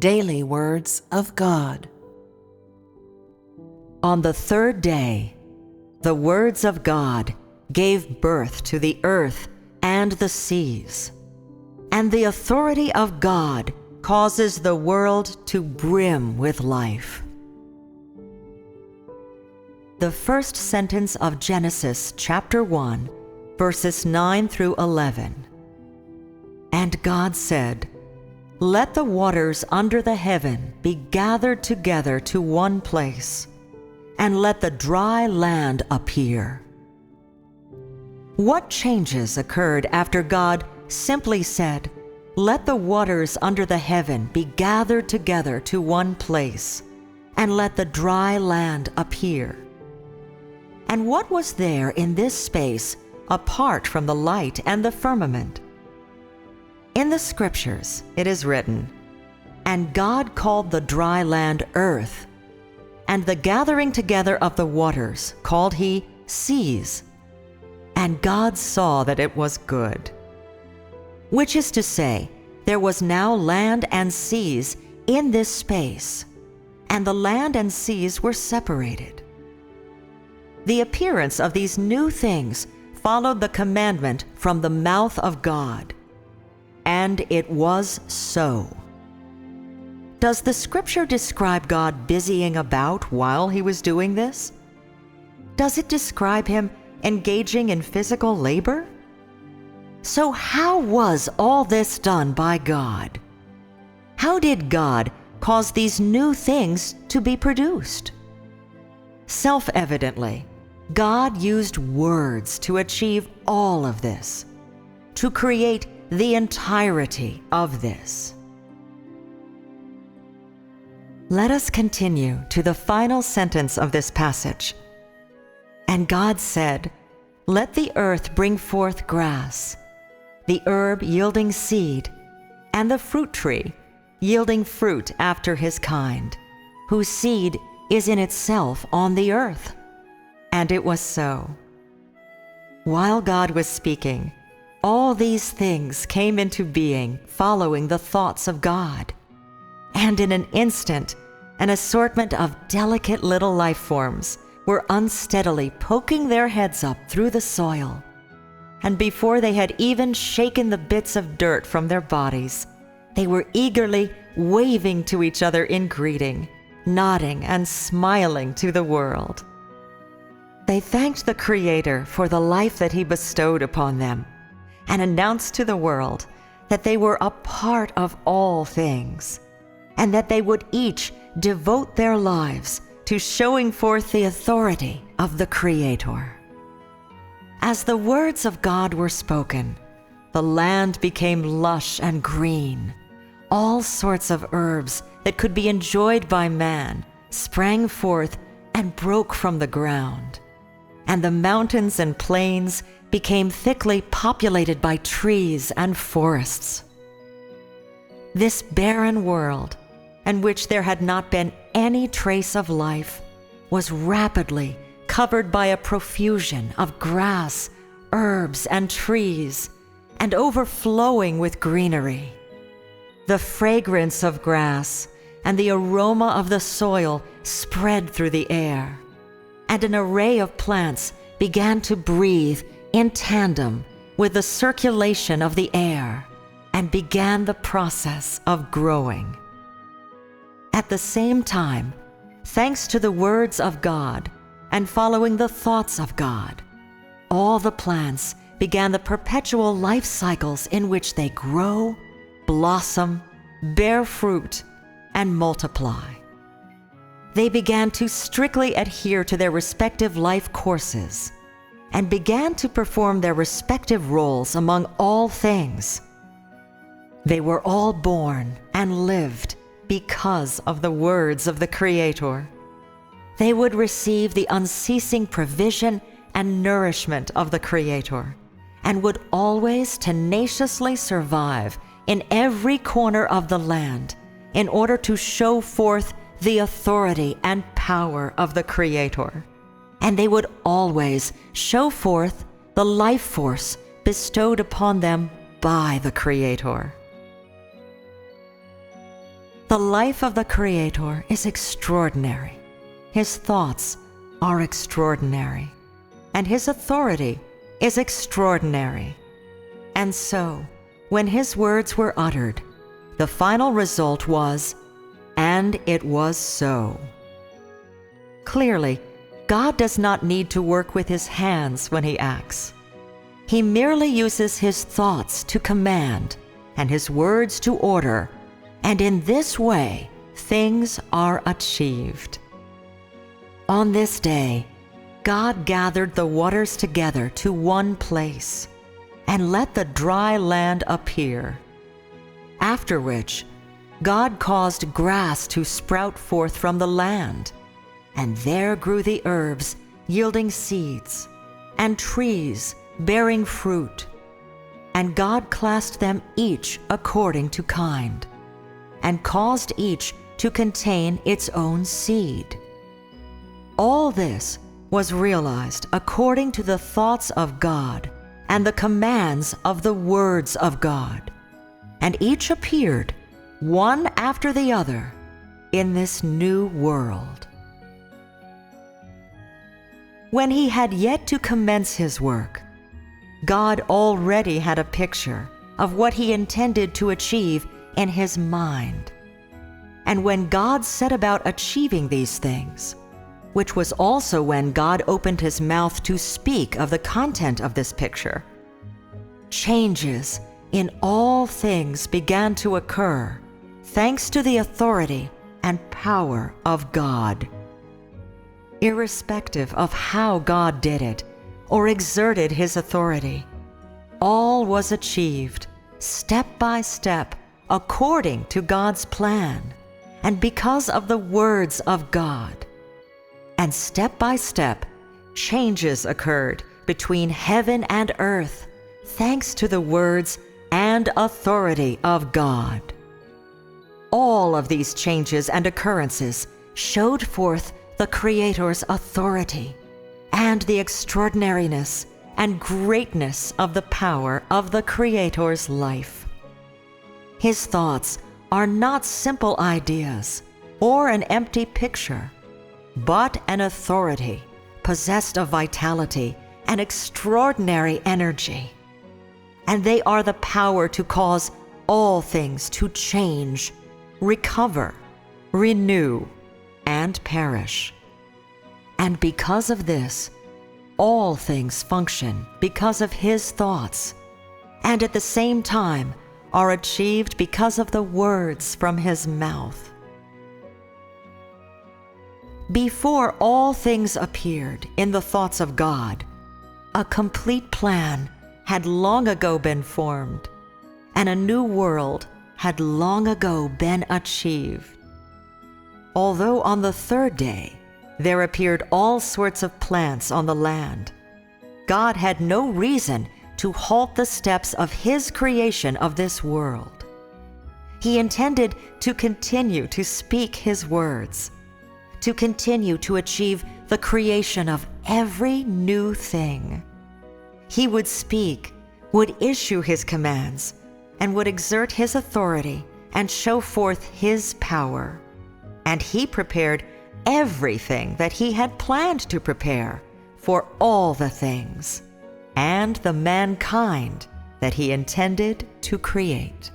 Daily Words of God. On the third day, the words of God gave birth to the earth and the seas, and the authority of God causes the world to brim with life. The first sentence of Genesis chapter 1, verses 9 through 11. And God said, "Let the waters under the heaven be gathered together to one place, and let the dry land appear." What changes occurred after God simply said, "Let the waters under the heaven be gathered together to one place, and let the dry land appear"? And what was there in this space apart from the light and the firmament? In the Scriptures it is written, "And God called the dry land earth, and the gathering together of the waters called he seas. And God saw that it was good." Which is to say, there was now land and seas in this space, and the land and seas were separated. The appearance of these new things followed the commandment from the mouth of God. And it was so. Does the Scripture describe God busying about while he was doing this? Does it describe him engaging in physical labor? So how was all this done by God? How did God cause these new things to be produced? Self-evidently, God used words to achieve all of this, to create the entirety of this. Let us continue to the final sentence of this passage. And God said, "Let the earth bring forth grass, the herb yielding seed, and the fruit tree yielding fruit after his kind, whose seed is in itself on the earth." And it was so. While God was speaking, all these things came into being following the thoughts of God. And in an instant, an assortment of delicate little life forms were unsteadily poking their heads up through the soil. And before they had even shaken the bits of dirt from their bodies, they were eagerly waving to each other in greeting, nodding and smiling to the world. They thanked the Creator for the life that he bestowed upon them, and announced to the world that they were a part of all things, and that they would each devote their lives to showing forth the authority of the Creator. As the words of God were spoken, the land became lush and green. All sorts of herbs that could be enjoyed by man sprang forth and broke from the ground, and the mountains and plains became thickly populated by trees and forests. This barren world, in which there had not been any trace of life, was rapidly covered by a profusion of grass, herbs, and trees, and overflowing with greenery. The fragrance of grass and the aroma of the soil spread through the air, and an array of plants began to breathe in tandem with the circulation of the air, and began the process of growing. At the same time, thanks to the words of God and following the thoughts of God, all the plants began the perpetual life cycles in which they grow, blossom, bear fruit, and multiply. They began to strictly adhere to their respective life courses, and began to perform their respective roles among all things. They were all born and lived because of the words of the Creator. They would receive the unceasing provision and nourishment of the Creator, and would always tenaciously survive in every corner of the land in order to show forth the authority and power of the Creator. And they would always show forth the life force bestowed upon them by the Creator. The life of the Creator is extraordinary. His thoughts are extraordinary, and His authority is extraordinary. And so, when His words were uttered, the final result was, "And it was so." Clearly, God does not need to work with His hands when He acts. He merely uses His thoughts to command and His words to order, and in this way, things are achieved. On this day, God gathered the waters together to one place and let the dry land appear. After which, God caused grass to sprout forth from the land, and there grew the herbs yielding seeds, and trees bearing fruit. And God classed them each according to kind, and caused each to contain its own seed. All this was realized according to the thoughts of God and the commands of the words of God, and each appeared, one after the other, in this new world. When He had yet to commence His work, God already had a picture of what He intended to achieve in His mind. And when God set about achieving these things, which was also when God opened His mouth to speak of the content of this picture, changes in all things began to occur, thanks to the authority and power of God. Irrespective of how God did it or exerted His authority, all was achieved step by step according to God's plan and because of the words of God. And step by step, changes occurred between heaven and earth, thanks to the words and authority of God. All of these changes and occurrences showed forth the Creator's authority and the extraordinariness and greatness of the power of the Creator's life. His thoughts are not simple ideas or an empty picture, but an authority possessed of vitality and extraordinary energy. And they are the power to cause all things to change, recover, renew, and perish. And because of this, all things function because of His thoughts, and at the same time are achieved because of the words from His mouth. Before all things appeared in the thoughts of God, a complete plan had long ago been formed, and a new world had long ago been achieved. Although on the third day there appeared all sorts of plants on the land, God had no reason to halt the steps of His creation of this world. He intended to continue to speak His words, to continue to achieve the creation of every new thing. He would speak, would issue His commands, and would exert His authority and show forth His power. And He prepared everything that He had planned to prepare for all the things and the mankind that He intended to create.